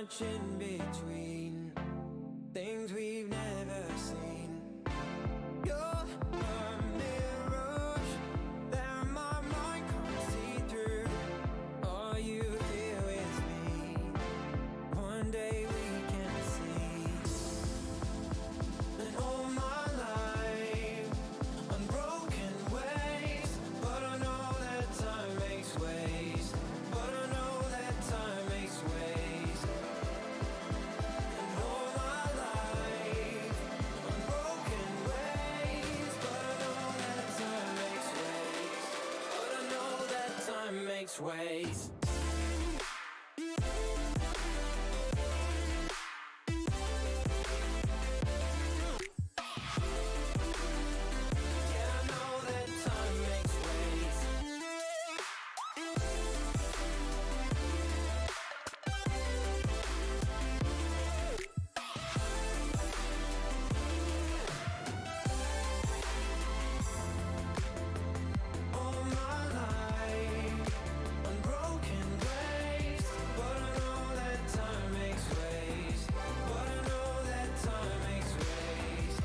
much in between, things we've never seen. You're a mirage that my mind can't see through. Are you here with me? One day we can see. And all my life, unbroken ways, but I know that time makes ways. But I know that time makes ways. And all my life, unbroken ways, but I know that time makes ways. But I know that time makes ways. Yeah, I know that time makes ways. All my life, unbroken ways, but I know that time makes ways. But I know that time makes ways.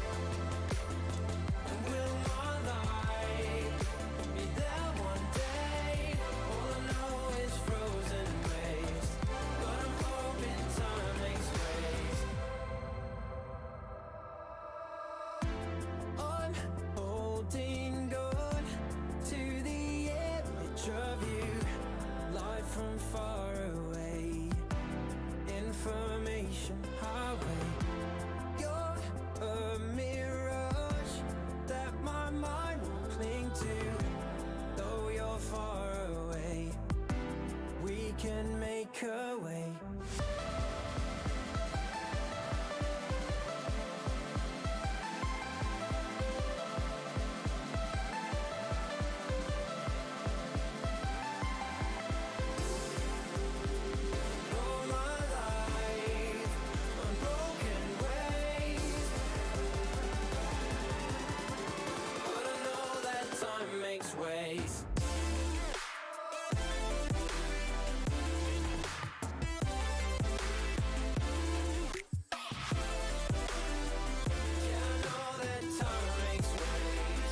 And will my life be there one day? All I know is frozen waves, but I'm hoping time makes ways. I'm holding on to the image of you, live from far away, information highway. You're a mirage that my mind will cling to. Though you're far away, we can make a way. All my life, unbroken ways, but I know that time makes ways. Yeah, I know that time makes ways.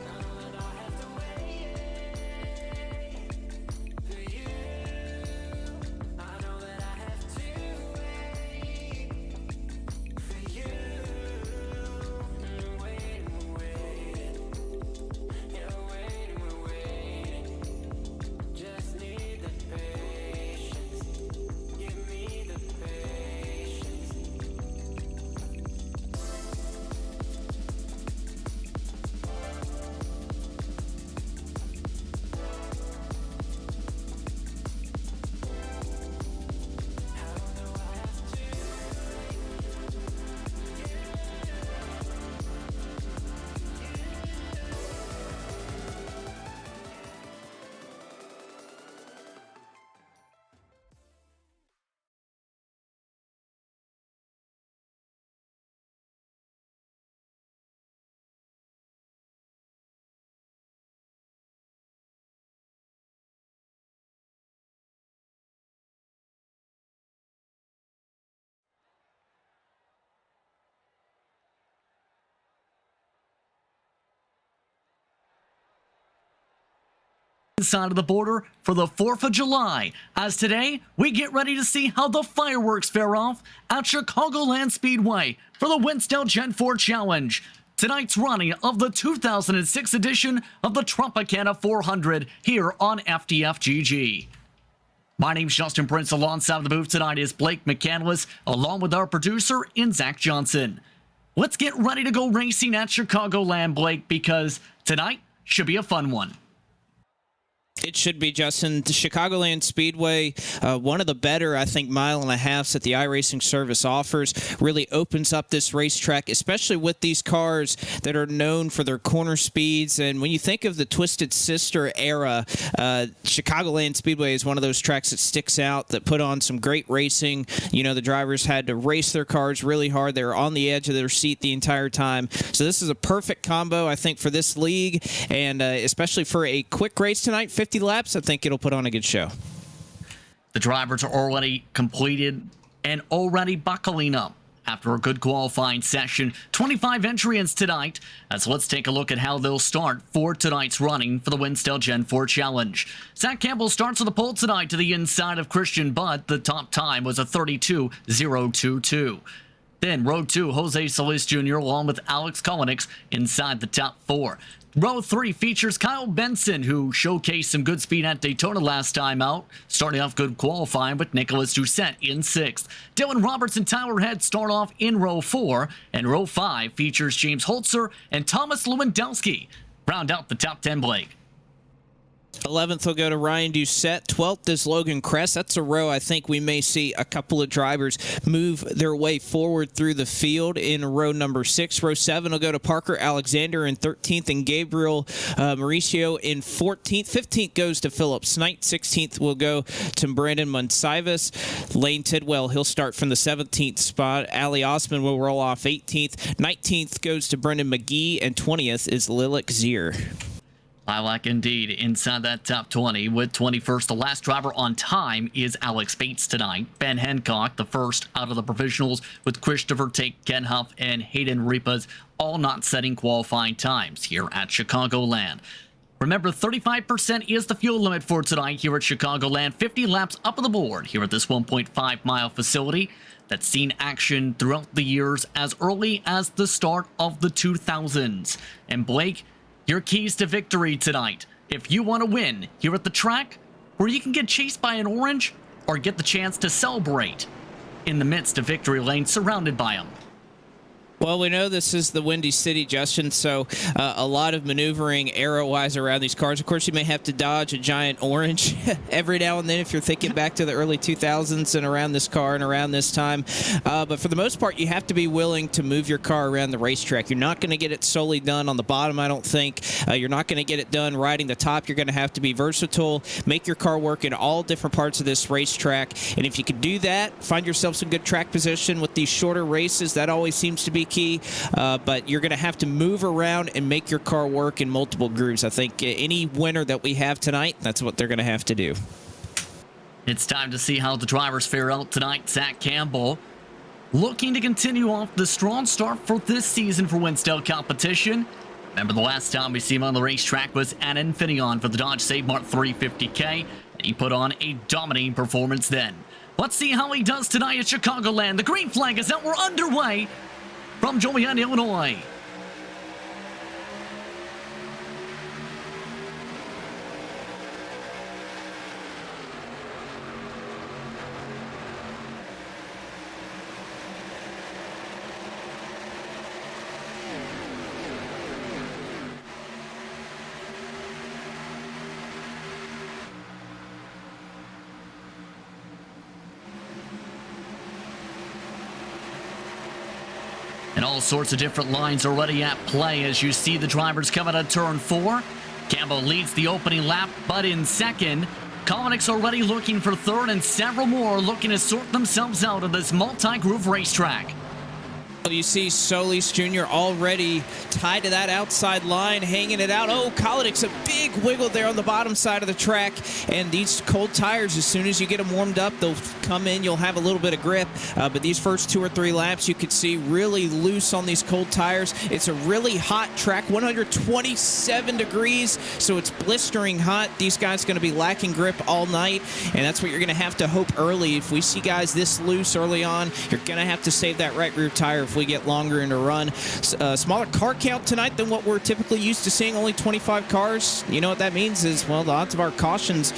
Now that I have to wait for you, I know that I have to wait for you. Waiting, we're waiting. Yeah, we're waiting. Just need the patience. Give me the patience. How do I have to side of the border for the 4th of July, as today we get ready to see how the fireworks fare off at Chicagoland Speedway for the WINSTEL Gen 4 Challenge. Tonight's running of the 2006 edition of the Tropicana 400 here on FDFGG. My name's Justin Prince. Alongside of the booth tonight is Blake McCandless, along with our producer in Zach Johnson. Let's get ready to go racing at Chicagoland, Blake, because tonight should be a fun one. It should be, Justin. The Chicagoland Speedway, one of the better, I think, mile and a halves that the iRacing service offers, really opens up this racetrack, especially with these cars that are known for their corner speeds. And when you think of the Twisted Sister era, Chicagoland Speedway is one of those tracks that sticks out, that put on some great racing. You know, the drivers had to race their cars really hard. They were on the edge of their seat the entire time. So this is a perfect combo, I think, for this league, and especially for a quick race tonight, 50 laps, I think it'll put on a good show. The drivers are already completed and already buckling up after a good qualifying session. 25 entrants tonight. So let's take a look at how they'll start for tonight's running for the WINSTEL Gen 4 Challenge. Zach Campbell starts with the pole tonight to the inside of Christian Budd. The top time was a 32.022. Then row 2, Jose Solis Jr. along with Alex Kolinix inside the top 4. Row 3 features Kyle Benson, who showcased some good speed at Daytona last time out, starting off good qualifying with Nicholas Doucette in 6th. Dylan Roberts and Tyler Head start off in row 4, and row 5 features James Holzer and Thomas Lewandowski. Round out the top 10, Blake. 11th will go to Ryan Doucette. 12th is Logan Kress. That's a row I think we may see a couple of drivers move their way forward through the field in row number 6. Row 7 will go to Parker Alexander in 13th and Gabriel Mauricio in 14th. 15th goes to Philip Knight. 16th will go to Brandon Monsivas. Lane Tidwell, he'll start from the 17th spot. Ali Osman will roll off 18th. 19th goes to Brendan McGee, and 20th is Lilac Zier. Lilac indeed inside that top 20 with 21st. The last driver on time is Alex Bates tonight. Ben Hancock, the first out of the provisionals, with Christopher Tate, Ken Huff, and Hayden Ripas all not setting qualifying times here at Chicagoland. Remember, 35% is the fuel limit for tonight here at Chicagoland. 50 laps up on the board here at this 1.5-mile facility that's seen action throughout the years as early as the start of the 2000s. And Blake, your keys to victory tonight. If you want to win here at the track, where you can get chased by an orange or get the chance to celebrate in the midst of victory lane surrounded by them. Well, we know this is the Windy City, Justin, so a lot of maneuvering arrow-wise around these cars. Of course, you may have to dodge a giant orange every now and then if you're thinking back to the early 2000s and around this car and around this time. But for the most part, you have to be willing to move your car around the racetrack. You're not going to get it solely done on the bottom, I don't think. You're not going to get it done riding the top. You're going to have to be versatile, make your car work in all different parts of this racetrack. And if you can do that, find yourself some good track position with these shorter races. That always seems to be key, but you're going to have to move around and make your car work in multiple grooves. I think any winner that we have tonight, that's what they're going to have to do. It's time to see how the drivers fare out tonight. Zach Campbell looking to continue off the strong start for this season for WINSTEL competition. Remember, the last time we see him on the racetrack was at Infineon for the Dodge Save Mart 350K, and he put on a dominating performance then. Let's see how he does tonight at Chicagoland. The green flag is out. We're underway from Joliet, Illinois. And all sorts of different lines already at play as you see the drivers come out of turn 4. Campbell leads the opening lap, but in second. Kolinix already looking for third, and several more looking to sort themselves out of this multi-groove racetrack. You see Solis Jr. already tied to that outside line, hanging it out. Oh, Kolinix, a big wiggle there on the bottom side of the track. And these cold tires, as soon as you get them warmed up, they'll come in. You'll have a little bit of grip. But these first 2 or 3 laps, you could see really loose on these cold tires. It's a really hot track, 127 degrees, so it's blistering hot. These guys are going to be lacking grip all night, and that's what you're going to have to hope early. If we see guys this loose early on, you're going to have to save that right rear tire if we get longer into run. Smaller car count tonight than what we're typically used to seeing, only 25 cars. You know what that means is, well, the odds of our cautions,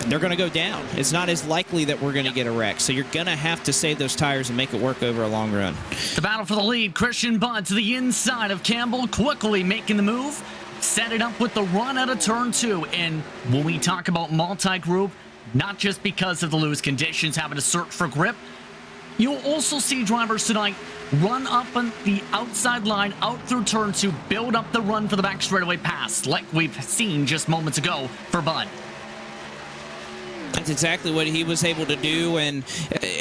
they're going to go down. It's not as likely that we're going to get a wreck, so you're going to have to save those tires and make it work over a long run. The battle for the lead, Christian Budd to the inside of Campbell, quickly making the move. set it up with the run out of turn 2. And when we talk about multi-group, not just because of the loose conditions, having to search for grip, you'll also see drivers tonight run up on the outside line, out through turn 2, build up the run for the back straightaway pass, like we've seen just moments ago for Bud. That's exactly what he was able to do, and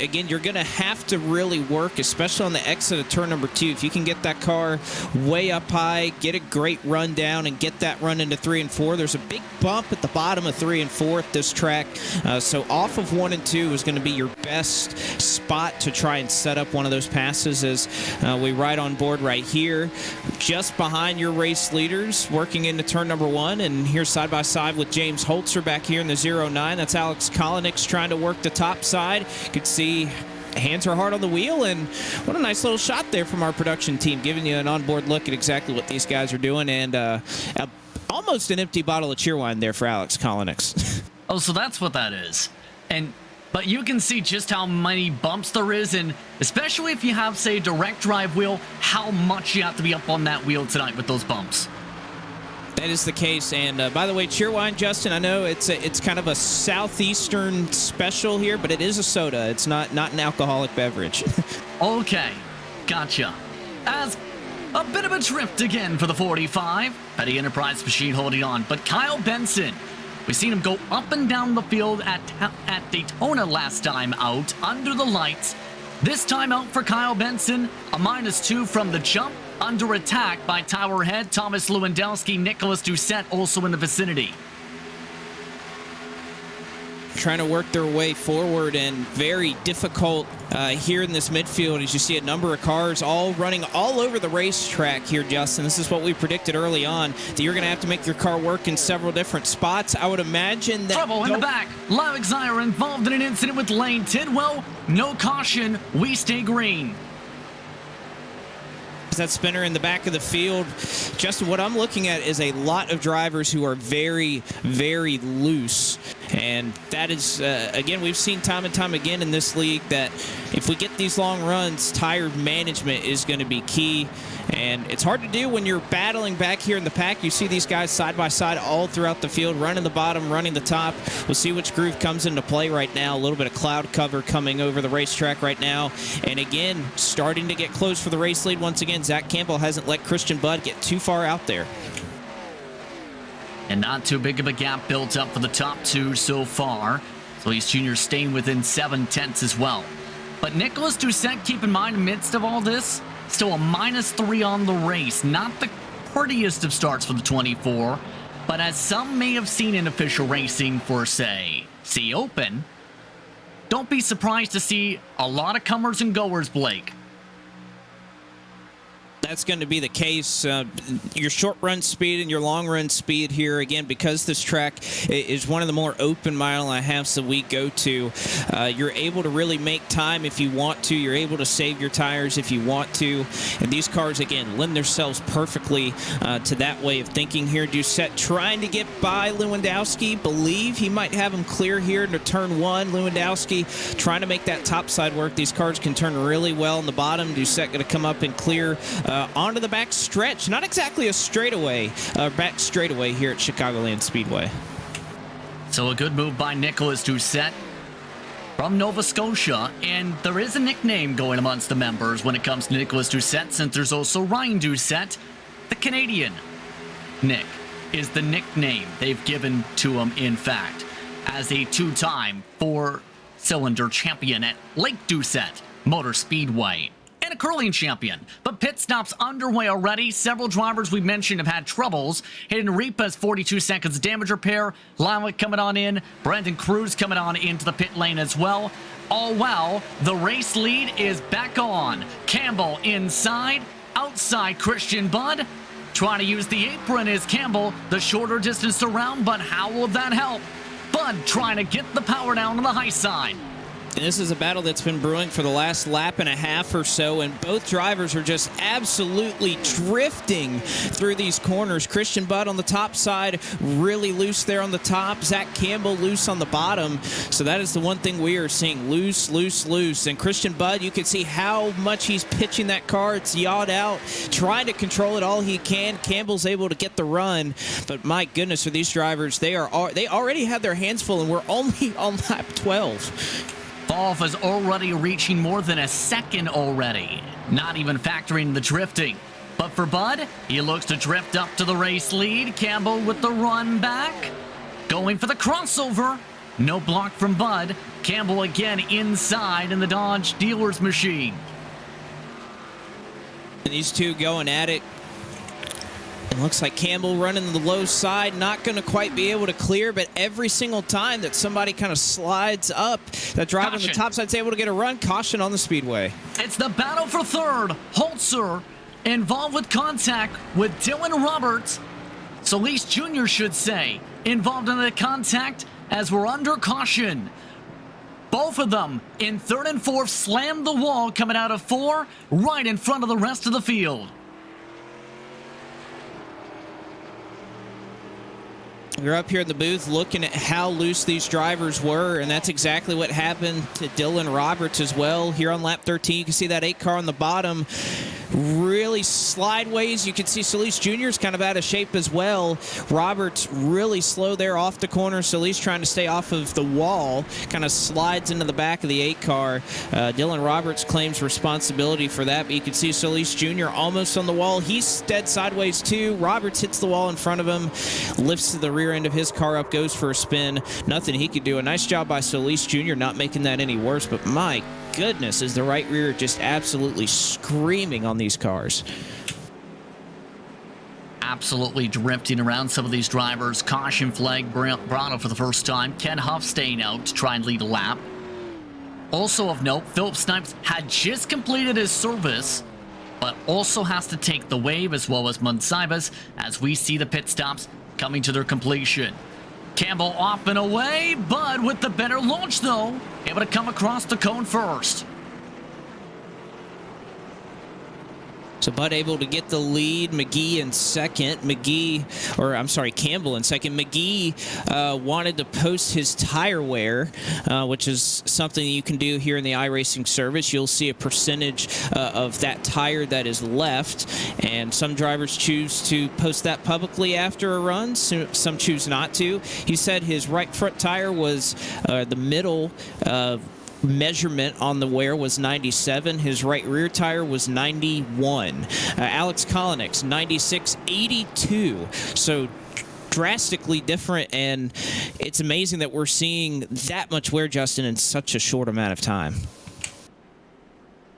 again, you're going to have to really work, especially on the exit of turn number 2. If you can get that car way up high, get a great run down, and get that run into 3 and 4, there's a big bump at the bottom of 3 and 4 at this track, so off of 1 and 2 is going to be your best spot to try and set up one of those passes as we ride on board right here, just behind your race leaders, working into turn number 1, and here side by side with James Holzer back here in the 09. That's Alex Kolinix trying to work the top side. You could see hands are hard on the wheel, and what a nice little shot there from our production team, giving you an onboard look at exactly what these guys are doing, and almost an empty bottle of cheerwine there for Alex Kolinix. Oh, so that's what that is. But you can see just how many bumps there is, and especially if you have, say, a direct drive wheel, how much you have to be up on that wheel tonight with those bumps. That is the case, and by the way, cheerwine, Justin, I know it's kind of a southeastern special here, but it is a soda. It's not an alcoholic beverage. Okay, gotcha. As a bit of a drift again for the 45, Petty Enterprise machine holding on, but Kyle Benson, we've seen him go up and down the field at Daytona last time out, under the lights. This time out for Kyle Benson, a -2 from the jump. Under attack by Tower Head, Thomas Lewandowski, Nicholas Doucette also in the vicinity. Trying to work their way forward, and very difficult here in this midfield as you see a number of cars all running all over the racetrack here, Justin. This is what we predicted early on, that you're going to have to make your car work in several different spots. I would imagine that... Trouble in the back. Live Exire involved in an incident with Lane Tidwell. No caution. We stay green. That spinner in the back of the field. Justin, what I'm looking at is a lot of drivers who are very, very loose. And that is, again, we've seen time and time again in this league that if we get these long runs, tire management is going to be key. And it's hard to do when you're battling back here in the pack. You see these guys side by side all throughout the field, running the bottom, running the top. We'll see which groove comes into play right now. A little bit of cloud cover coming over the racetrack right now. And again, starting to get close for the race lead once again. Zach Campbell hasn't let Christian Budd get too far out there. And not too big of a gap built up for the top 2 so far. So he's Jr. staying within 7/10 as well. But Nicholas Doucette, keep in mind, amidst of all this, still a -3 on the race. Not the prettiest of starts for the 24, but as some may have seen in official racing for, say, C Open, don't be surprised to see a lot of comers and goers, Blake. That's going to be the case. Your short run speed and your long run speed here, again, because this track is one of the more open mile and a halves that we go to, you're able to really make time if you want to. You're able to save your tires if you want to. And these cars, again, lend themselves perfectly to that way of thinking here. Doucette trying to get by Lewandowski. Believe he might have him clear here into turn 1. Lewandowski trying to make that top side work. These cars can turn really well in the bottom. Doucette going to come up and clear onto the back stretch. Not exactly a straightaway, back straightaway here at Chicagoland Speedway. So a good move by Nicholas Doucette from Nova Scotia, and there is a nickname going amongst the members when it comes to Nicholas Doucette, since there's also Ryan Doucette, the Canadian. Nick is the nickname they've given to him, in fact, as a 2-time 4-cylinder champion at Lake Doucette Motor Speedway. And a curling champion. But pit stops underway already. Several drivers we mentioned have had troubles. Hayden Repa's 42 seconds damage repair. Lywick coming on in. Brandon Cruz coming on into the pit lane as well. All while the race lead is back on. Campbell inside. Outside Christian Budd. Trying to use the apron is Campbell. The shorter distance around, but how will that help? Budd trying to get the power down on the high side. And this is a battle that's been brewing for the last lap and a half or so, and both drivers are just absolutely drifting through these corners. Christian Budd on the top side, really loose there on the top. Zach Campbell loose on the bottom. So that is the one thing we are seeing, loose, loose, loose. And Christian Budd, you can see how much he's pitching that car. It's yawed out, trying to control it all he can. Campbell's able to get the run, but my goodness, for these drivers, they already had their hands full, and we're only on lap 12. Wolf is already reaching more than a second already, not even factoring the drifting. But for Budd, he looks to drift up to the race lead. Campbell with the run back, going for the crossover. No block from Budd. Campbell again inside in the Dodge dealer's machine. And these two going at it. It looks like Campbell running the low side, not going to quite be able to clear, but every single time that somebody kind of slides up, that driver on the top side is able to get a run. Caution on the speedway. It's the battle for third. Holzer involved with contact with Dylan Roberts. Solis Jr. should say, involved in the contact as we're under caution. Both of them in third and fourth slammed the wall coming out of four, right in front of the rest of the field. We're up here in the booth looking at how loose these drivers were, and that's exactly what happened to Dylan Roberts as well. Here on lap 13, you can see that 8 car on the bottom really slideways. You can see Solis Jr. is kind of out of shape as well. Roberts really slow there off the corner. Solis trying to stay off of the wall, kind of slides into the back of the 8 car. Dylan Roberts claims responsibility for that, but you can see Solis Jr. almost on the wall. He's dead sideways too. Roberts hits the wall in front of him, lifts the rear end of his car up, goes for a spin. Nothing he could do. A nice job by Solis Jr. not making that any worse, but my goodness, is the right rear just absolutely screaming on these cars. Absolutely drifting around some of these drivers. Caution flag brought up for the first time. Ken Huff staying out to try and lead a lap. Also of note, Philip Snipes had just completed his service, but also has to take the wave, as well as Monsivas, as we see the pit stops coming to their completion. Campbell off and away, Budd with the better launch though, able to come across the cone first. So Budd able to get the lead. McGee in second. Campbell in second. McGee wanted to post his tire wear, which is something you can do here in the iRacing service. You'll see a percentage of that tire that is left, and some drivers choose to post that publicly after a run. Some choose not to. He said his right front tire was the middle measurement on the wear was 97. His right rear tire was 91. Alex Kolonix 96.82. So drastically different, and it's amazing that we're seeing that much wear, Justin, in such a short amount of time.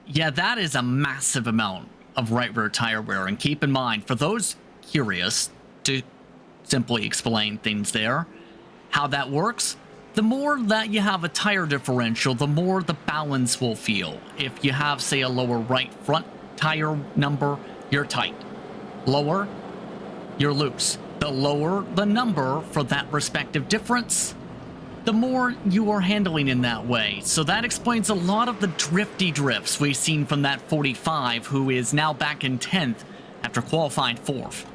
Yeah, that is a massive amount of right rear tire wear. And keep in mind, for those curious, to simply explain things there, how that works, the more that you have a tire differential, the more the balance will feel. If you have, say, a lower right front tire number, you're tight. Lower, you're loose. The lower the number for that respective difference, the more you are handling in that way. So that explains a lot of the drifty drifts we've seen from that 45, who is now back in 10th after qualifying 4th.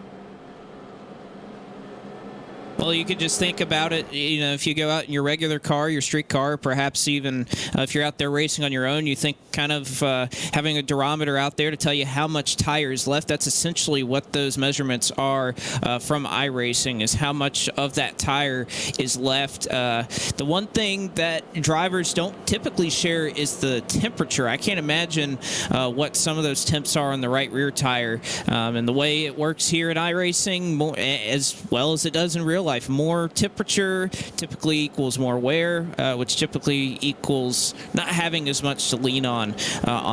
Well, you could just think about it, if you go out in your regular car, your street car, perhaps even if you're out there racing on your own, you think kind of having a durometer out there to tell you how much tire is left. That's essentially what those measurements are from iRacing, is how much of that tire is left. The one thing that drivers don't typically share is the temperature. I can't imagine what some of those temps are on the right rear tire. And the way it works here at iRacing, as well as it does in real life, more temperature typically equals more wear, which typically equals not having as much to lean on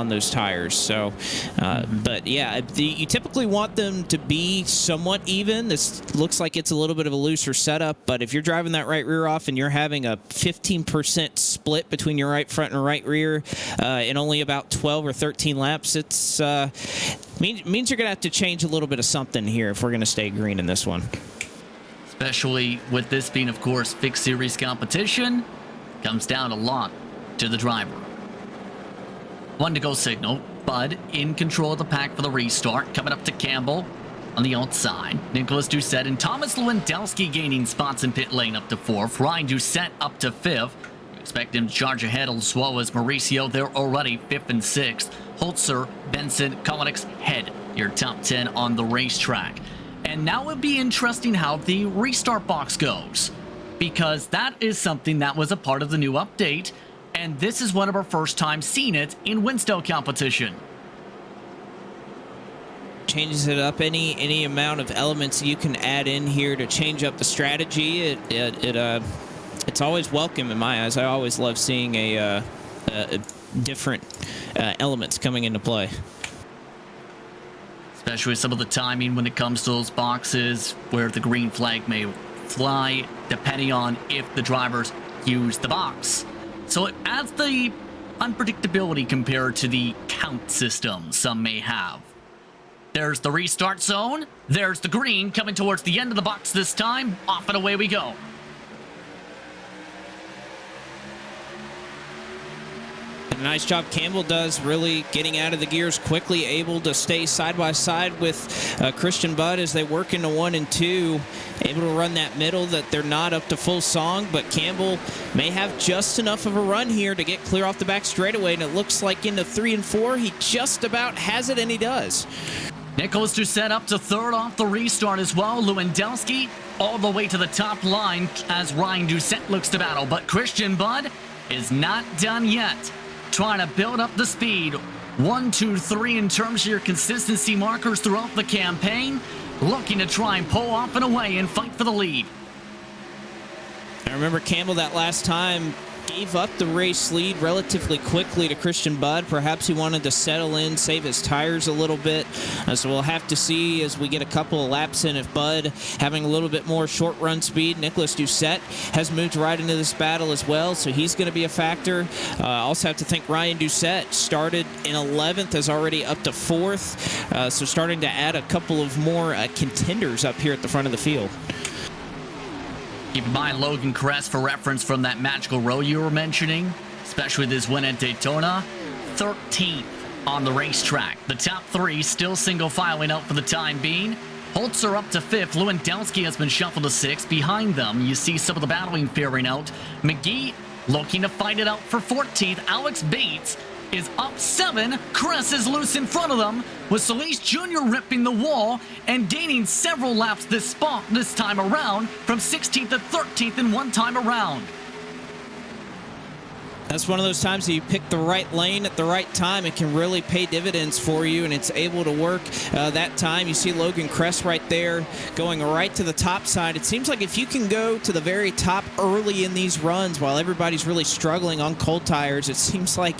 those tires. So, but yeah, you typically want them to be somewhat even. This looks like it's a little bit of a looser setup, but if you're driving that right rear off and you're having a 15% split between your right front and right rear in only about 12 or 13 laps, it's means you're gonna have to change a little bit of something here if we're gonna stay green in this one. Especially with this being, of course, fixed series competition, comes down a lot to the driver. 1 to go signal. Bud in control of the pack for the restart. Coming up to Campbell on the outside. Nicholas Doucette and Thomas Lewandowski gaining spots in pit lane up to 4th. Ryan Doucette up to 5th. Expect him to charge ahead as well as Mauricio. They're already 5th and 6th. Holzer, Benson, Kolinix head your top 10 on the racetrack. And now it would be interesting how the restart box goes, because that is something that was a part of the new update, and this is one of our first time seeing it in WINSTEL competition. Changes it up. Any amount of elements you can add in here to change up the strategy, it's always welcome in my eyes. I always love seeing a different elements coming into play. Especially some of the timing when it comes to those boxes where the green flag may fly, depending on if the drivers use the box. So it adds the unpredictability compared to the count system some may have. There's the restart zone. There's the green coming towards the end of the box this time. Off and away we go. A nice job Campbell does really getting out of the gears quickly, able to stay side by side with Christian Budd as they work into 1 and 2, able to run that middle that they're not up to full song, but Campbell may have just enough of a run here to get clear off the back straightaway, and it looks like into 3 and 4 he just about has it, and he does. Nicholas Doucette up to 3rd off the restart as well. Lewandowski all the way to the top line as Ryan Doucette looks to battle, but Christian Budd is not done yet. Trying to build up the speed. 1, 2, 3 in terms of your consistency markers throughout the campaign. Looking to try and pull off and away and fight for the lead. I remember Campbell that last time gave up the race lead relatively quickly to Christian Budd. Perhaps he wanted to settle in, save his tires a little bit. So we'll have to see as we get a couple of laps in if Budd having a little bit more short run speed. Nicholas Doucette has moved right into this battle as well, so he's going to be a factor. Also have to think Ryan Doucette started in 11th, is already up to 4th. So starting to add a couple of more contenders up here at the front of the field. Keep in mind Logan Crest for reference from that magical row you were mentioning, especially this win at Daytona. 13th on the racetrack. The top 3 still single filing out for the time being. Holzer up to 5th. Lewandowski has been shuffled to 6th. Behind them, you see some of the battling faring out. McGee looking to fight it out for 14th. Alex Bates is up 7. Cress is loose in front of them, with Solis Jr. ripping the wall and gaining several laps this time around, from 16th to 13th in one time around. That's one of those times that you pick the right lane at the right time. It can really pay dividends for you, and it's able to work that time. You see Logan Crest right there going right to the top side. It seems like if you can go to the very top early in these runs while everybody's really struggling on cold tires, it seems like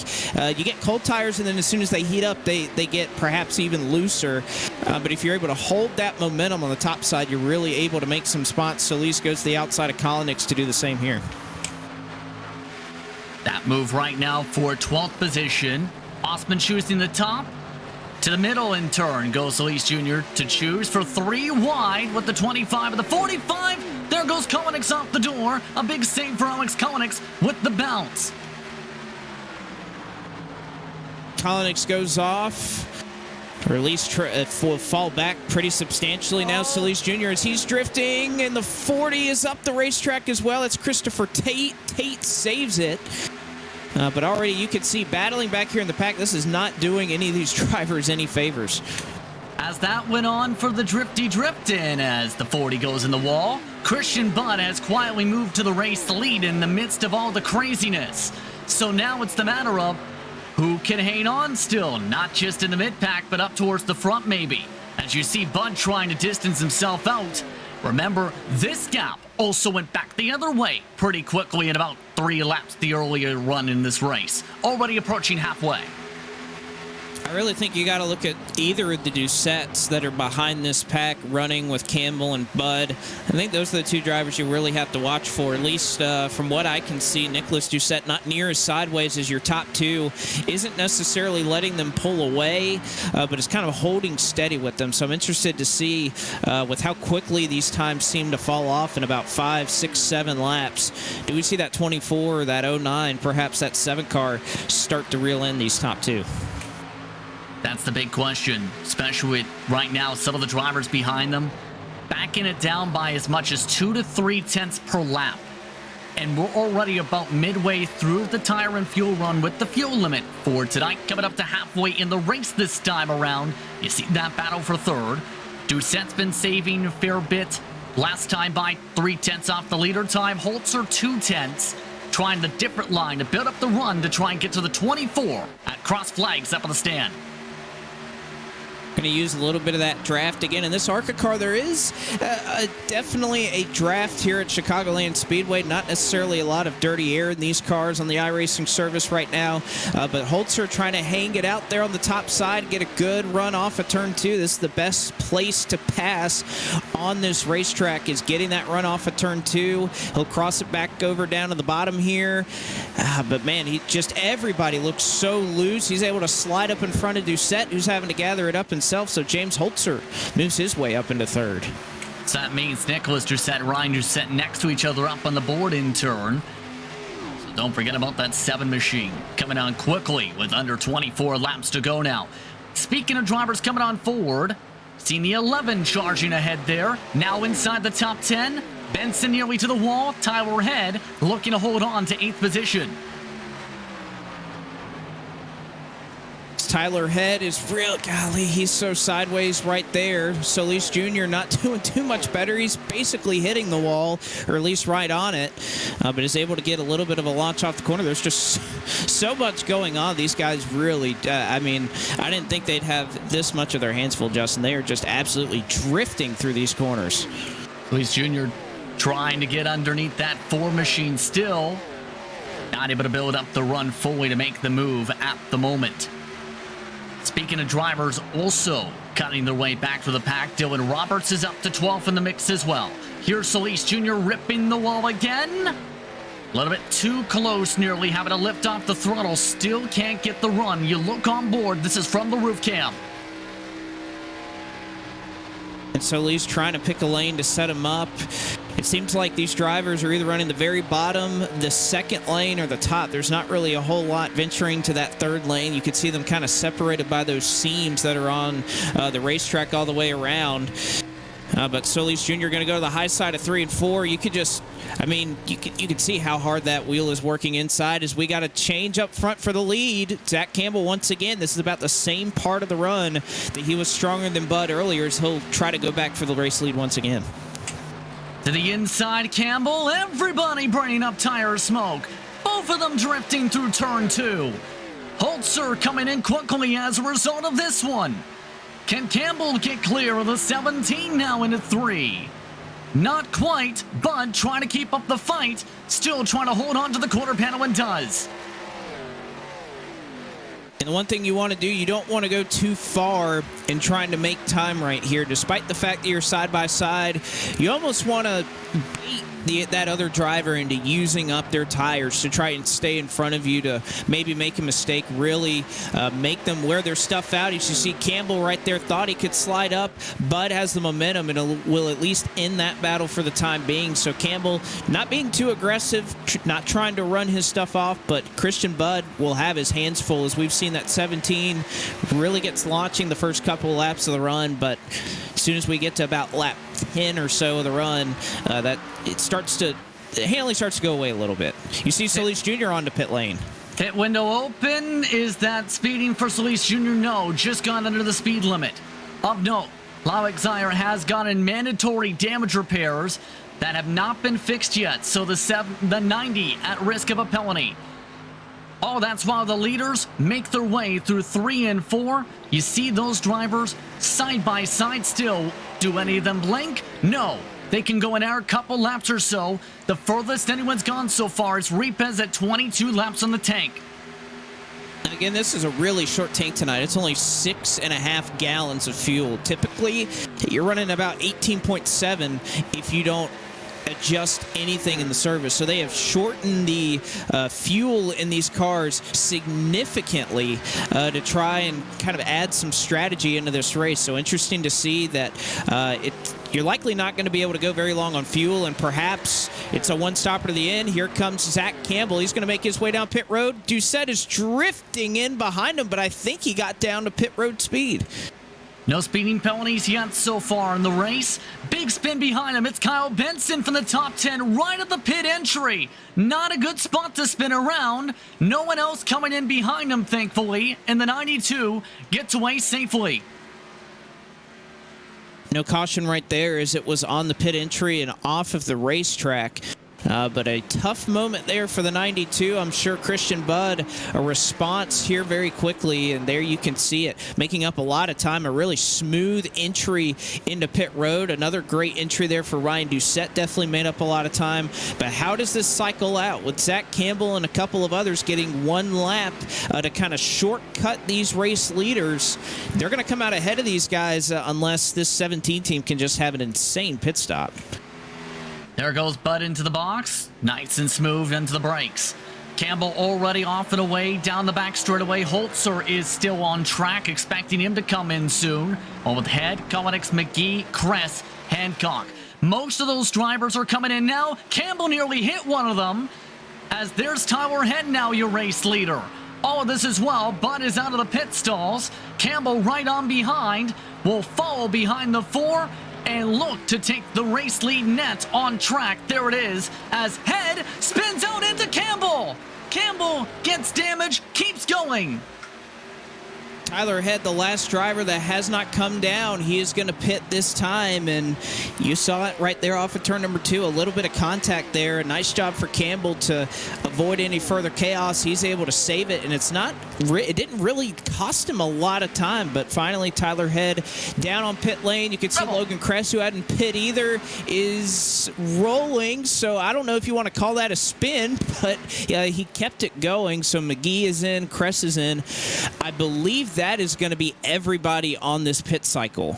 you get cold tires, and then as soon as they heat up, they get perhaps even looser. But if you're able to hold that momentum on the top side, you're really able to make some spots. Solis goes to the outside of Kolinix to do the same here. That move right now for 12th position. Osman choosing the top. To the middle in turn goes Solis Jr. to choose for 3 wide with the 25 and the 45. There goes Kolinix off the door. A big save for Alex Kolinix with the bounce. Kolinix goes off. Or at least fall back pretty substantially now. Solis Jr. as he's drifting, and the 40 is up the racetrack as well. It's Christopher Tate. Tate saves it. But already you can see battling back here in the pack, this is not doing any of these drivers any favors. As that went on for the drifty drift-in as the 40 goes in the wall, Christian Budd has quietly moved to the race lead in the midst of all the craziness. So now it's the matter of who can hang on still, not just in the mid-pack, but up towards the front maybe. As you see Budd trying to distance himself out. Remember, this gap also went back the other way pretty quickly in about 3 laps the earlier run in this race. Already approaching halfway. I really think you got to look at either of the Doucettes that are behind this pack running with Campbell and Bud. I think those are the two drivers you really have to watch for, at least from what I can see. Nicholas Doucette not near as sideways as your top two, isn't necessarily letting them pull away, but is kind of holding steady with them. So I'm interested to see with how quickly these times seem to fall off in about 5, 6, 7 laps. Do we see that 24 or that 09, perhaps that 7 car, start to reel in these top two? That's the big question, especially with right now some of the drivers behind them backing it down by as much as 2 to 3 tenths per lap. And we're already about midway through the tire and fuel run with the fuel limit for tonight, coming up to halfway in the race this time around. You see that battle for third. Doucette's been saving a fair bit. Last time by 3 tenths off the leader time. Holzer 2 tenths. Trying the different line to build up the run to try and get to the 24 at cross flags up on the stand. Going to use a little bit of that draft again. In this ARCA car, there is definitely a draft here at Chicagoland Speedway. Not necessarily a lot of dirty air in these cars on the iRacing service right now, but Holzer trying to hang it out there on the top side, get a good run off of turn 2. This is the best place to pass on this racetrack, is getting that run off of turn 2. He'll cross it back over down to the bottom here. But man, everybody looks so loose. He's able to slide up in front of Doucette, who's having to gather it up himself. So James Holzer moves his way up into third. So that means Nicholas Doucette and Ryan Doucette next to each other up on the board in turn. So don't forget about that 7 machine coming on quickly with under 24 laps to go now. Speaking of drivers coming on forward, seen the 11 charging ahead there. Now inside the top 10. Benson nearly to the wall. Tyler Head looking to hold on to 8th position. Tyler Head is real, golly, he's so sideways right there. Solis Jr. not doing too much better. He's basically hitting the wall, or at least right on it, but is able to get a little bit of a launch off the corner. There's just so much going on. These guys really, I mean, I didn't think they'd have this much of their hands full, Justin. They are just absolutely drifting through these corners. Solis Jr. trying to get underneath that 4 machine still. Not able to build up the run fully to make the move at the moment. Speaking of drivers also cutting their way back to the pack, Dylan Roberts is up to 12th in the mix as well. Here's Solis Jr. ripping the wall again. A little bit too close, nearly having to lift off the throttle. Still can't get the run. You look on board. This is from the roof cam. And Solis trying to pick a lane to set him up. It seems like these drivers are either running the very bottom, the second lane, or the top. There's not really a whole lot venturing to that third lane. You could see them kind of separated by those seams that are on the racetrack all the way around. But Solis Jr. going to go to the high side of 3 and 4. You could just, I mean, you could see how hard that wheel is working inside as we got a change up front for the lead. Zach Campbell once again. This is about the same part of the run that he was stronger than Bud earlier, as he'll try to go back for the race lead once again. To the inside, Campbell. Everybody bringing up tire smoke. Both of them drifting through turn 2. Holzer coming in quickly as a result of this one. Can Campbell get clear of the 17 now into 3? Not quite, but trying to keep up the fight. Still trying to hold on to the quarter panel and does. And the one thing you want to do, you don't want to go too far in trying to make time right here. Despite the fact that you're side by side, you almost want to beat that other driver into using up their tires to try and stay in front of you, to maybe make a mistake, really make them wear their stuff out. As you see, Campbell right there thought he could slide up. Bud has the momentum and will at least end that battle for the time being. So Campbell not being too aggressive, not trying to run his stuff off, but Christian Bud will have his hands full, as we've seen that 17 really gets launching the first couple of laps of the run, but as soon as we get to about lap 10 or so of the run, the handling starts to go away a little bit. You see Solis Jr. on the pit lane. Pit window open. Is that speeding for Solis Jr.? No, just gone under the speed limit. Of note, Loic Zire has gotten mandatory damage repairs that have not been fixed yet, so the 90 at risk of a penalty. Oh, that's while the leaders make their way through 3 and 4. You see those drivers side by side still. Do any of them blink? No. They can go an air couple laps or so. The furthest anyone's gone so far is Repez at 22 laps on the tank. Again, this is a really short tank tonight. It's only 6.5 gallons of fuel. Typically, you're running about 18.7 if you don't adjust anything in the service. So they have shortened the fuel in these cars significantly to try and kind of add some strategy into this race. So interesting to see that you're likely not going to be able to go very long on fuel, and perhaps it's a one-stopper to the end. Here comes Zach Campbell. He's going to make his way down pit road. Doucette is drifting in behind him, but I think he got down to pit road speed. No speeding penalties yet so far in the race. Big spin behind him. It's Kyle Benson from the top 10 right at the pit entry. Not a good spot to spin around. No one else coming in behind him, thankfully. And the 92 gets away safely. No caution right there as it was on the pit entry and off of the racetrack. But a tough moment there for the 92. I'm sure Christian Budd, a response here very quickly, and there you can see it, making up a lot of time. A really smooth entry into pit road. Another great entry there for Ryan Doucette. Definitely made up a lot of time. But how does this cycle out? With Zach Campbell and a couple of others getting one lap to kind of shortcut these race leaders, they're going to come out ahead of these guys unless this 17 team can just have an insane pit stop. There goes Bud into the box. Nice and smooth into the brakes. Campbell already off and away down the back straightaway. Holzer is still on track, expecting him to come in soon. Overhead, Koenigs, McGee, Kress, Hancock. Most of those drivers are coming in now. Campbell nearly hit one of them. As there's Tyler Head now, your race leader. All of this as well. Bud is out of the pit stalls. Campbell right on behind. Will follow behind the 4. And look to take the race lead net on track. There it is as Head spins out into Campbell. Campbell gets damage, keeps going. Tyler Head, the last driver that has not come down. He is going to pit this time, and you saw it right there off of turn number 2. A little bit of contact there. A nice job for Campbell to avoid any further chaos. He's able to save it, and it didn't really cost him a lot of time, but finally Tyler Head down on pit lane. You can see Logan Kress, who hadn't pit either, is rolling, so I don't know if you want to call that a spin, but yeah, he kept it going. So McGee is in, Kress is in. I believe that is going to be everybody on this pit cycle.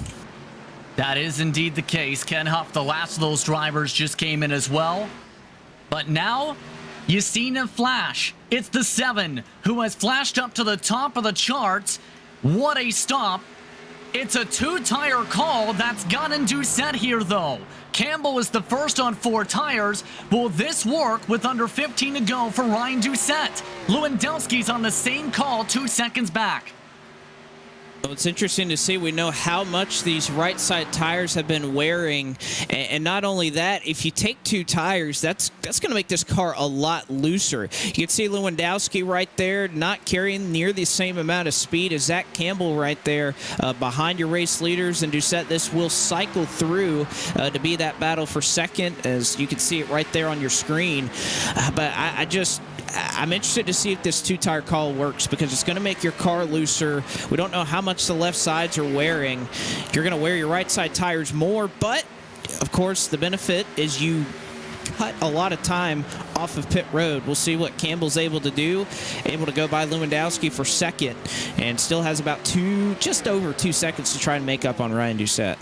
That is indeed the case. Ken Huff, the last of those drivers, just came in as well. But now, you seen him flash. It's the 7 who has flashed up to the top of the charts. What a stop. It's a 2-tire call that's gotten Doucette here, though. Campbell is the first on 4 tires. Will this work with under 15 to go for Ryan Doucette? Lewandowski's on the same call 2 seconds back. Well, it's interesting to see. We know how much these right side tires have been wearing, and not only that, if you take 2 tires, that's going to make this car a lot looser. You can see Lewandowski right there not carrying near the same amount of speed as Zach Campbell right there behind your race leaders, and Doucette, this will cycle through to be that battle for second, as you can see it right there on your screen. But I'm interested to see if this 2-tire call works, because it's going to make your car looser. We don't know how much the left sides are wearing. You're going to wear your right side tires more, but of course the benefit is you cut a lot of time off of pit road. We'll see what Campbell's able to do. Able to go by Lewandowski for second, and still has about just over 2 seconds to try and make up on Ryan Doucette.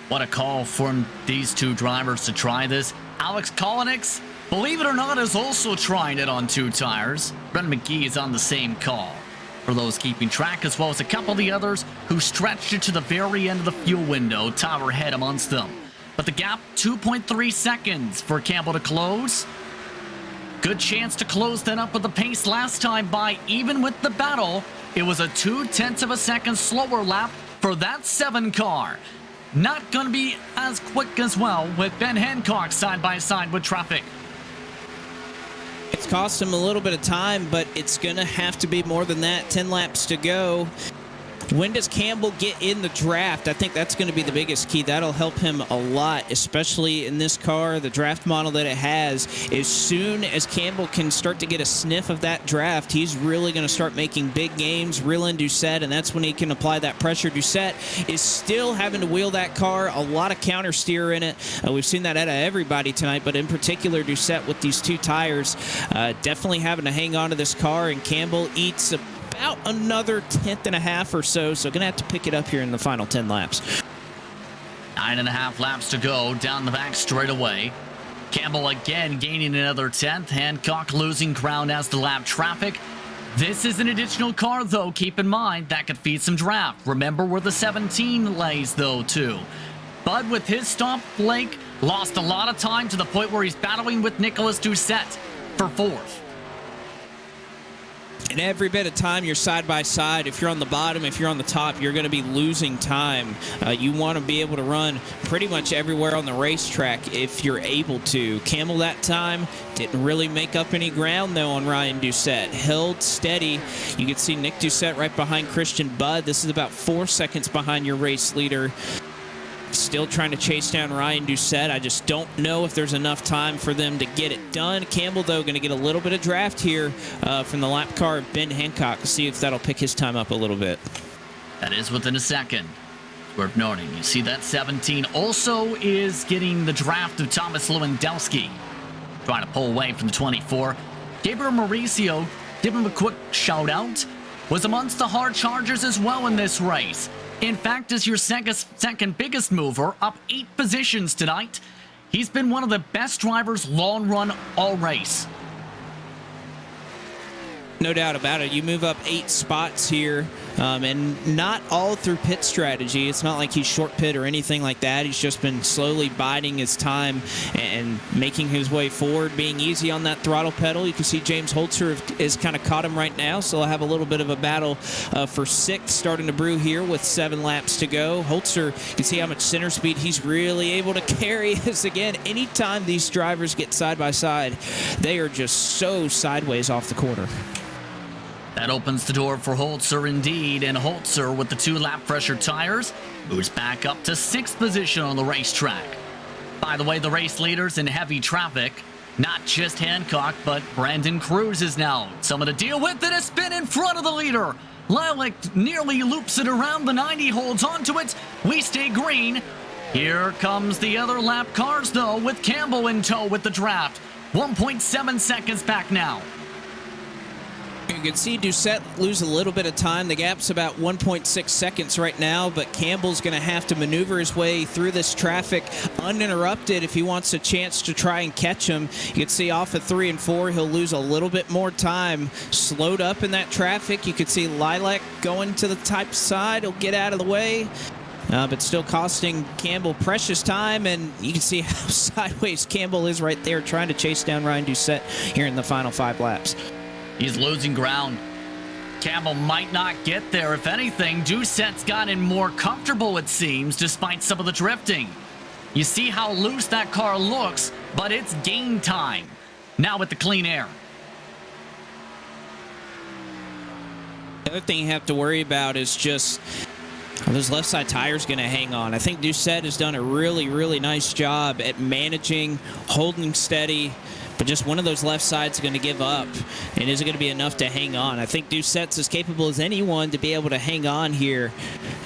What a call from these 2 drivers to try this. Alex Koenigs, believe it or not, is also trying it on 2 tires. Brendan McGee is on the same call. For those keeping track, as well as a couple of the others who stretched it to the very end of the fuel window, Tyler Head amongst them. But the gap, 2.3 seconds for Campbell to close. Good chance to close that up with the pace last time by, even with the battle. It was a 0.2 of a second slower lap for that 7 car. Not going to be as quick as well with Ben Hancock side by side with traffic. It's cost him a little bit of time, but it's going to have to be more than that. 10 laps to go. when does Campbell get in the draft? I think that's going to be the biggest key. That'll help him a lot, especially in this car, the draft model that it has. As soon as Campbell can start to get a sniff of that draft, he's really going to start making big games, reel in Doucette, and that's when he can apply that pressure. Doucette is still having to wheel that car, a lot of counter steer in it. We've seen that out of everybody tonight, but in particular Doucette with these 2 tires, definitely having to hang on to this car, and Campbell eats about another 10th and a half or so going to have to pick it up here in the final 10 laps. 9.5 laps to go down the back straight away. Campbell again gaining another 10th. Hancock losing ground as the lap traffic. This is an additional car, though, keep in mind, that could feed some draft. Remember where the 17 lays, though, too. Bud, with his stop, Blake lost a lot of time to the point where he's battling with Nicholas Doucette for 4th. And every bit of time you're side by side, if you're on the bottom, if you're on the top, you're going to be losing time. You want to be able to run pretty much everywhere on the racetrack if you're able to. Campbell that time didn't really make up any ground, though, on Ryan Doucette. Held steady. You can see Nick Doucette right behind Christian Budd. This is about 4 seconds behind your race leader. Still trying to chase down Ryan Doucette. I just don't know if there's enough time for them to get it done. Campbell, though, going to get a little bit of draft here from the lap car of Ben Hancock. See if that'll pick his time up a little bit. That is within a second. Worth noting. You see that 17 also is getting the draft of Thomas Lewandowski. Trying to pull away from the 24. Gabriel Mauricio, give him a quick shout out, was amongst the hard chargers as well in this race. In fact, is your second biggest mover, up 8 positions tonight. He's been one of the best drivers long run all race. No doubt about it. You move up 8 spots here, and not all through pit strategy. It's not like he's short pit or anything like that. He's just been slowly biding his time and making his way forward, being easy on that throttle pedal. You can see James Holzer is kind of caught him right now, so I'll have a little bit of a battle for 6th starting to brew here with 7 laps to go. Holzer, you can see how much center speed he's really able to carry. As again, anytime these drivers get side by side, they are just so sideways off the corner. That opens the door for Holzer indeed, and Holzer with the 2 lap pressure tires moves back up to 6th position on the racetrack. By the way, the race leaders in heavy traffic, not just Hancock, but Brandon Cruz is now someone to deal with, and a spin in front of the leader. Lilac nearly loops it around the 90, holds onto it. We stay green. Here comes the other lap cars, though, with Campbell in tow with the draft. 1.7 seconds back now. You can see Doucette lose a little bit of time. The gap's about 1.6 seconds right now, but Campbell's going to have to maneuver his way through this traffic uninterrupted if he wants a chance to try and catch him. You can see off of 3 and 4, he'll lose a little bit more time. Slowed up in that traffic. You can see Lilac going to the type side. He'll get out of the way. But still costing Campbell precious time, and you can see how sideways Campbell is right there trying to chase down Ryan Doucette here in the final 5 laps. He's losing ground. Campbell might not get there. If anything, Doucette's gotten more comfortable, it seems, despite some of the drifting. You see how loose that car looks, but it's game time. Now with the clean air. The other thing you have to worry about is just, are those left side tires going to hang on? I think Doucette has done a really, really nice job at managing, holding steady, but just one of those left sides is going to give up, and is it going to be enough to hang on? I think Doucette's as capable as anyone to be able to hang on here,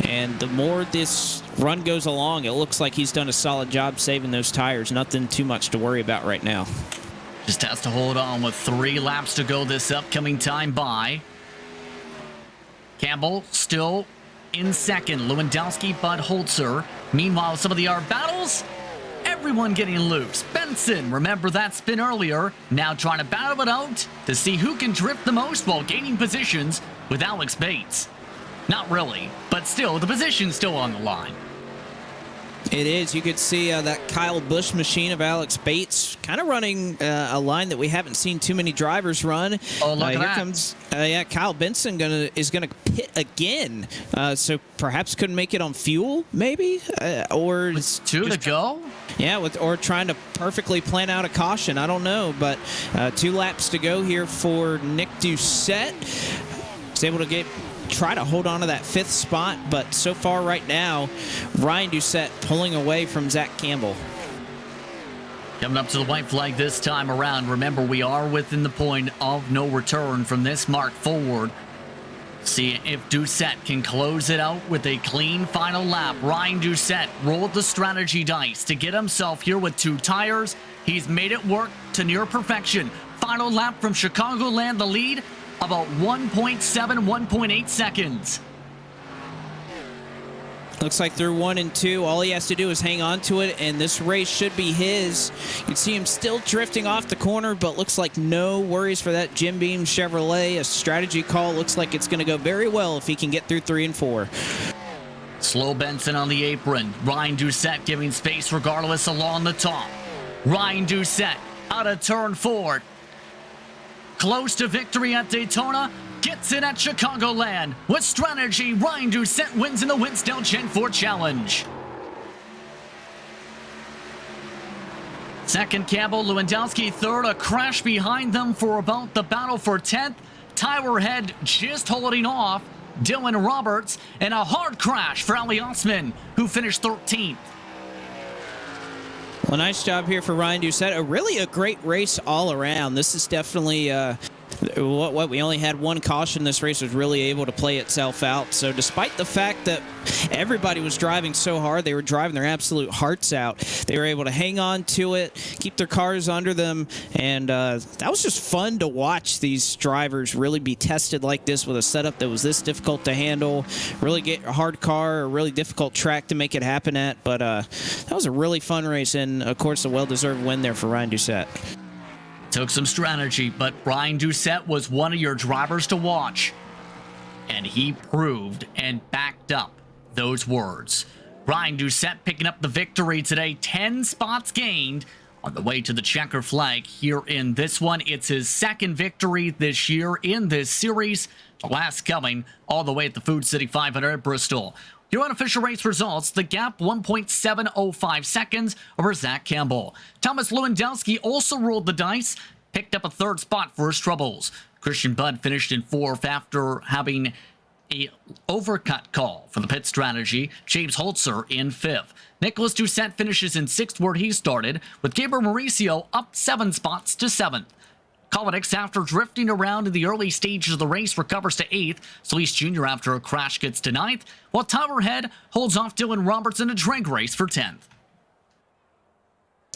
and the more this run goes along, it looks like he's done a solid job saving those tires. Nothing too much to worry about right now. Just has to hold on with 3 laps to go this upcoming time by. Campbell still in second. Lewandowski, Bud Holzer. Meanwhile, some of the battles, everyone getting loose. Benson, remember that spin earlier, now trying to battle it out to see who can drift the most while gaining positions with Alex Bates. Not really, but still, the position's still on the line. It is. You could see that Kyle Busch machine of Alex Bates kind of running a line that we haven't seen too many drivers run. Oh, look at here that. Comes, Kyle Benson is gonna pit again. So perhaps couldn't make it on fuel, maybe, or It's 2 to go. Yeah, or trying to perfectly plan out a caution. I don't know, but 2 laps to go here for Nick Doucette. He's able to get try to hold on to that 5th spot, but so far right now, Ryan Doucette pulling away from Zach Campbell. Coming up to the white flag this time around. Remember, we are within the point of no return from this mark forward. See if Doucette can close it out with a clean final lap. Ryan Doucette rolled the strategy dice to get himself here with 2 tires. He's made it work to near perfection. Final lap from Chicagoland, the lead, about 1.7, 1.8 seconds. Looks like through 1 and 2, all he has to do is hang on to it, and this race should be his. You can see him still drifting off the corner, but looks like no worries for that Jim Beam Chevrolet. A strategy call looks like it's going to go very well if he can get through 3 and 4. Slow Benson on the apron. Ryan Doucette giving space regardless along the top. Ryan Doucette out of turn 4. Close to victory at Daytona. Gets it at Chicagoland. With strategy, Ryan Doucette wins in the WINSTEL Gen 4 Challenge. Second, Campbell, Lewandowski third. A crash behind them for about the battle for 10th. Tyler Head just holding off Dylan Roberts. And a hard crash for Ali Osman, who finished 13th. Well, nice job here for Ryan Doucette. Really a great race all around. This is definitely what we only had 1 caution. This race was really able to play itself out. So despite the fact that everybody was driving so hard, they were driving their absolute hearts out, they were able to hang on to it, keep their cars under them, and that was just fun to watch these drivers really be tested like this with a setup that was this difficult to handle, really get a hard car, a really difficult track to make it happen at. But that was a really fun race, and of course a well-deserved win there for Ryan Doucette. Took some strategy, but Ryan Doucette was one of your drivers to watch. And he proved and backed up those words. Ryan Doucette picking up the victory today. 10 spots gained on the way to the checker flag here in this one. It's his 2nd victory this year in this series. The last coming all the way at the Food City 500 at Bristol. Your unofficial race results, the gap 1.705 seconds over Zach Campbell. Thomas Lewandowski also rolled the dice, picked up a 3rd spot for his troubles. Christian Budd finished in 4th after having a overcut call for the pit strategy. James Holzer in 5th. Nicholas Doucette finishes in 6th where he started, with Gabriel Mauricio up 7 spots to 7th. Kalinix, after drifting around in the early stages of the race, recovers to 8th. Solis Jr. after a crash gets to 9th, while Tyler Head holds off Dylan Roberts in a drag race for 10th.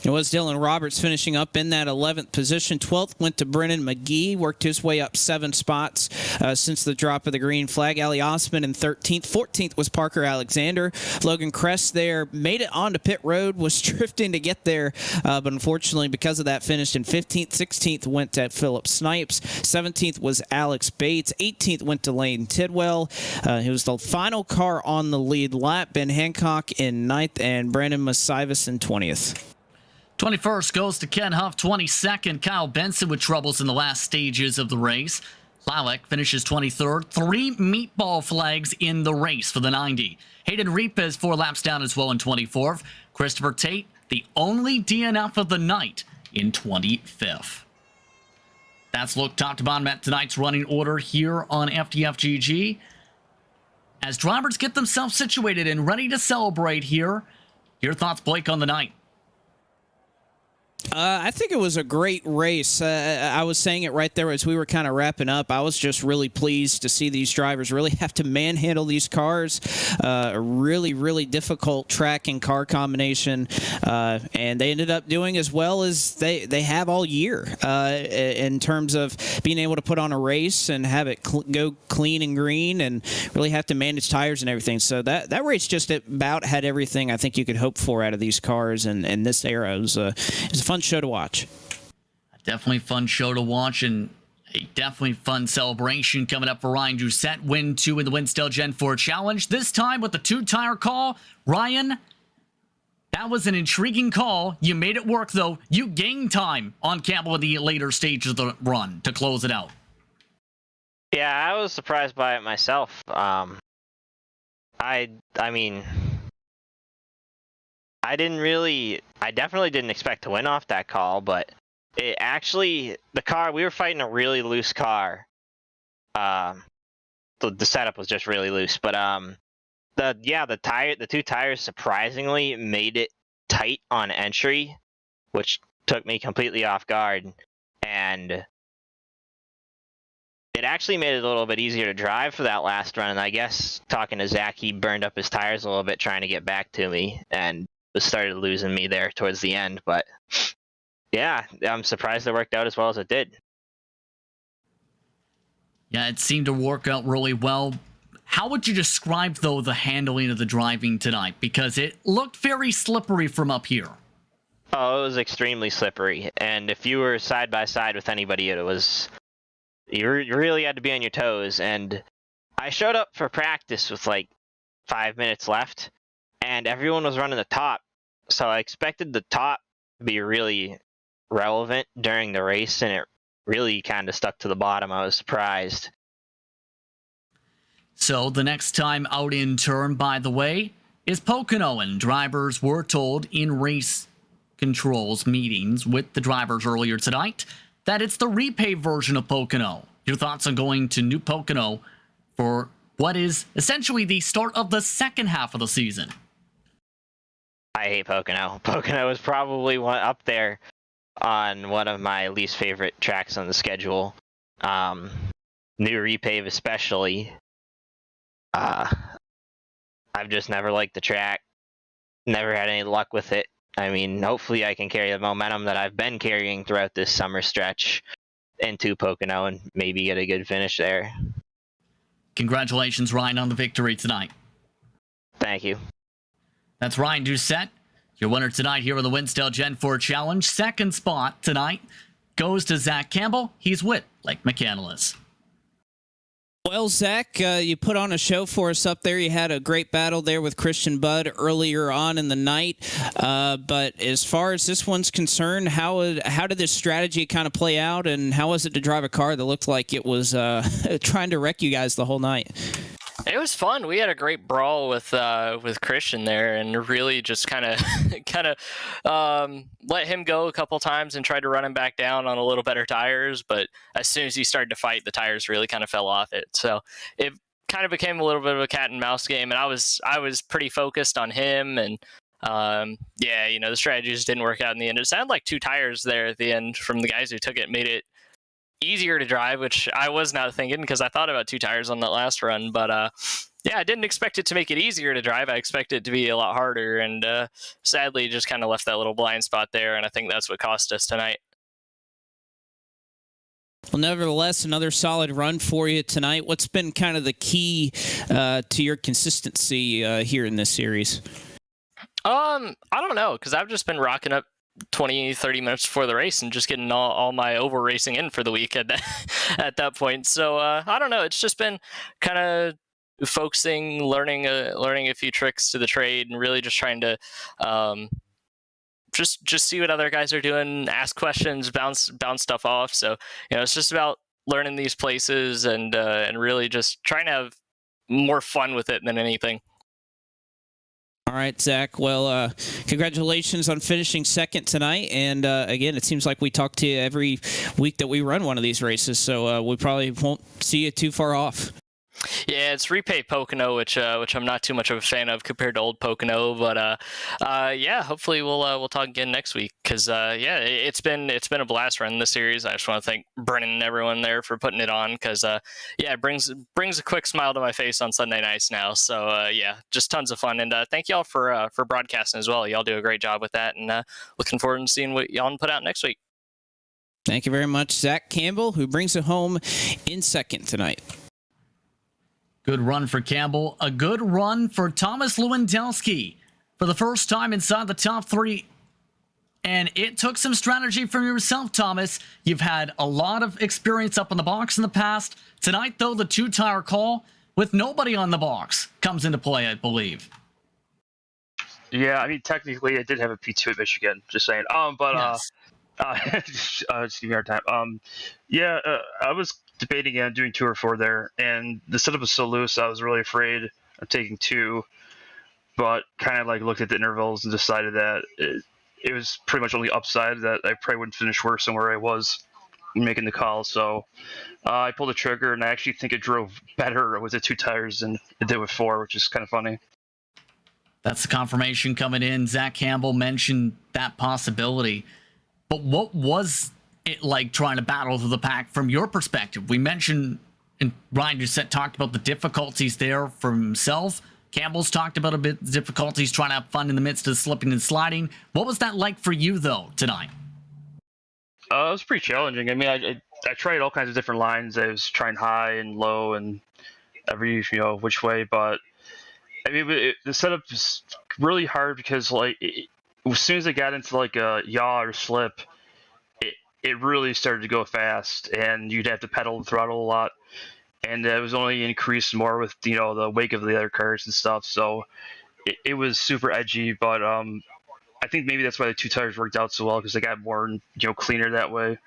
It was Dylan Roberts finishing up in that 11th position. 12th went to Brennan McGee, worked his way up 7 spots since the drop of the green flag. Ali Osman in 13th. 14th was Parker Alexander. Logan Kress there made it onto pit road, was drifting to get there, but unfortunately because of that finished in 15th. 16th went to Philip Snipes. 17th was Alex Bates. 18th went to Lane Tidwell. He was the final car on the lead lap. Ben Hancock in 9th and Brandon Masivas in 20th. 21st goes to Ken Huff. 22nd, Kyle Benson with troubles in the last stages of the race. Lalick finishes 23rd. 3 meatball flags in the race for the 90. Hayden Reapez 4 laps down as well in 24th. Christopher Tate, the only DNF of the night, in 25th. That's look top to bottom at tonight's running order here on FDFGG. As drivers get themselves situated and ready to celebrate here, your thoughts, Blake, on the night? I think it was a great race. I was saying it right there as we were kind of wrapping up. I was just really pleased to see these drivers really have to manhandle these cars. A really, really difficult track and car combination. And they ended up doing as well as they have all year in terms of being able to put on a race and have it go clean and green and really have to manage tires and everything. So that race just about had everything I think you could hope for out of these cars. And this era was a fun show to watch. Definitely fun show to watch, and a definitely fun celebration coming up for Ryan Doucette. Win 2 in the WINSTEL Gen 4 Challenge. This time with the 2-tire call. Ryan, that was an intriguing call. You made it work, though. You gained time on Campbell in the later stages of the run to close it out. Yeah, I was surprised by it myself. I mean, I definitely didn't expect to win off that call, but it actually, we were fighting a really loose car. the setup was just really loose. But the two tires surprisingly made it tight on entry, which took me completely off guard, and it actually made it a little bit easier to drive for that last run. And I guess talking to Zach, he burned up his tires a little bit trying to get back to me and started losing me there towards the end. But yeah, I'm surprised it worked out as well as it did. Yeah, it seemed to work out really well. How would you describe, though, the handling of the driving tonight? Because it looked very slippery from up here. Oh, it was extremely slippery. And if you were side by side with anybody, it was... You really had to be on your toes. And I showed up for practice with like 5 minutes left, and everyone was running the top. So I expected the top to be really relevant during the race, and it really kind of stuck to the bottom. I was surprised. So the next time out in turn, by the way, is Pocono, and drivers were told in race controls meetings with the drivers earlier tonight that it's the repave version of Pocono. Your thoughts on going to New Pocono for what is essentially the start of the second half of the season? I hate Pocono. Pocono is probably up there on one of my least favorite tracks on the schedule. New repave especially. I've just never liked the track. Never had any luck with it. I mean, hopefully I can carry the momentum that I've been carrying throughout this summer stretch into Pocono and maybe get a good finish there. Congratulations, Ryan, on the victory tonight. Thank you. That's Ryan Doucette, your winner tonight here on the WINSTEL Gen 4 Challenge. Second spot tonight goes to Zach Campbell. He's with Blake McCandless. Well, Zach, you put on a show for us up there. You had a great battle there with Christian Budd earlier on in the night. But as far as this one's concerned, how did this strategy kind of play out, and how was it to drive a car that looked like it was trying to wreck you guys the whole night? It was fun. We had a great brawl with Christian there, and really just kind of let him go a couple times and tried to run him back down on a little better tires. But as soon as he started to fight, the tires really kind of fell off it. So it kind of became a little bit of a cat and mouse game, and I was pretty focused on him. And yeah, the strategy just didn't work out in the end. It sounded like two tires there at the end from the guys who took it made it easier to drive, which I was not thinking because I thought about two tires on that last run. But yeah, I didn't expect it to make it easier to drive. I expected it to be a lot harder, and sadly just kind of left that little blind spot there, and I think that's what cost us tonight. Well, nevertheless, another solid run for you tonight. What's been kind of the key to your consistency here in this series? I don't know, because I've just been rocking up 20-30 minutes before the race and just getting all my over racing in for the week at that point. So I don't know, it's just been kind of focusing, learning a few tricks to the trade, and really just trying to just see what other guys are doing, ask questions, bounce stuff off. So it's just about learning these places and really just trying to have more fun with it than anything. All right, Zach. Well, congratulations on finishing second tonight. And again, it seems like we talk to you every week that we run one of these races, so we probably won't see you too far off. Yeah, it's repay Pocono, which I'm not too much of a fan of compared to old Pocono, but yeah, hopefully we'll talk again next week, because yeah, it's been a blast run this series. I just want to thank Brennan and everyone there for putting it on, because yeah, it brings a quick smile to my face on Sunday nights now. So yeah, just tons of fun, and thank y'all for broadcasting as well. Y'all do a great job with that, and looking forward to seeing what y'all put out next week. Thank you very much, Zach Campbell, who brings it home in second tonight. Good run for Campbell. A good run for Thomas Lewandowski for the first time inside the top three. And it took some strategy from yourself, Thomas. You've had a lot of experience up in the box in the past. Tonight, though, the two-tire call with nobody on the box comes into play, I believe. Yeah, I mean, technically, I did have a P2 at Michigan, just saying. But Yes. just give me a hard time. Yeah, I was debating on doing 2 or 4 there, and the setup was so loose, I was really afraid of taking 2, but kind of like looked at the intervals and decided that it was pretty much only upside, that I probably wouldn't finish worse than where I was making the call. So I pulled the trigger, and I actually think it drove better with the 2 tires than it did with 4, which is kind of funny. That's the confirmation coming in. Zach Campbell mentioned that possibility. But what was it like trying to battle through the pack from your perspective? We mentioned, and Ryan just talked about the difficulties there for himself. Campbell's talked about a bit of difficulties trying to have fun in the midst of slipping and sliding. What was that like for you, though, tonight? It was pretty challenging. I mean, I tried all kinds of different lines. I was trying high and low and every which way, but I mean, the setup is really hard because as soon as I got into like a yaw or slip, it really started to go fast, and you'd have to pedal and throttle a lot, and it was only increased more with the wake of the other cars and stuff. So it was super edgy, but I think maybe that's why the 2 tires worked out so well, because they got more cleaner that way.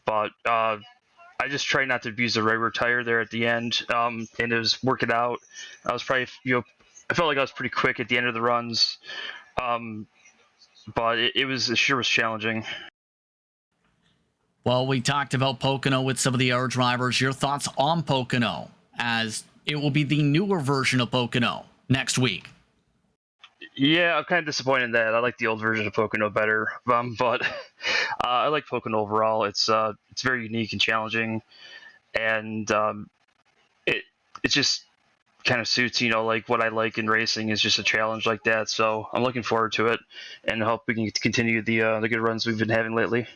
But I just tried not to abuse the regular tire there at the end, and it was working out. I was probably I felt like I was pretty quick at the end of the runs, but it sure was challenging. Well, we talked about Pocono with some of the other drivers. Your thoughts on Pocono, as it will be the newer version of Pocono next week? Yeah, I'm kind of disappointed in that. I like the old version of Pocono better, but I like Pocono overall. It's very unique and challenging, and it just kind of suits like what I like in racing is just a challenge like that. So I'm looking forward to it, and hope we can continue the good runs we've been having lately.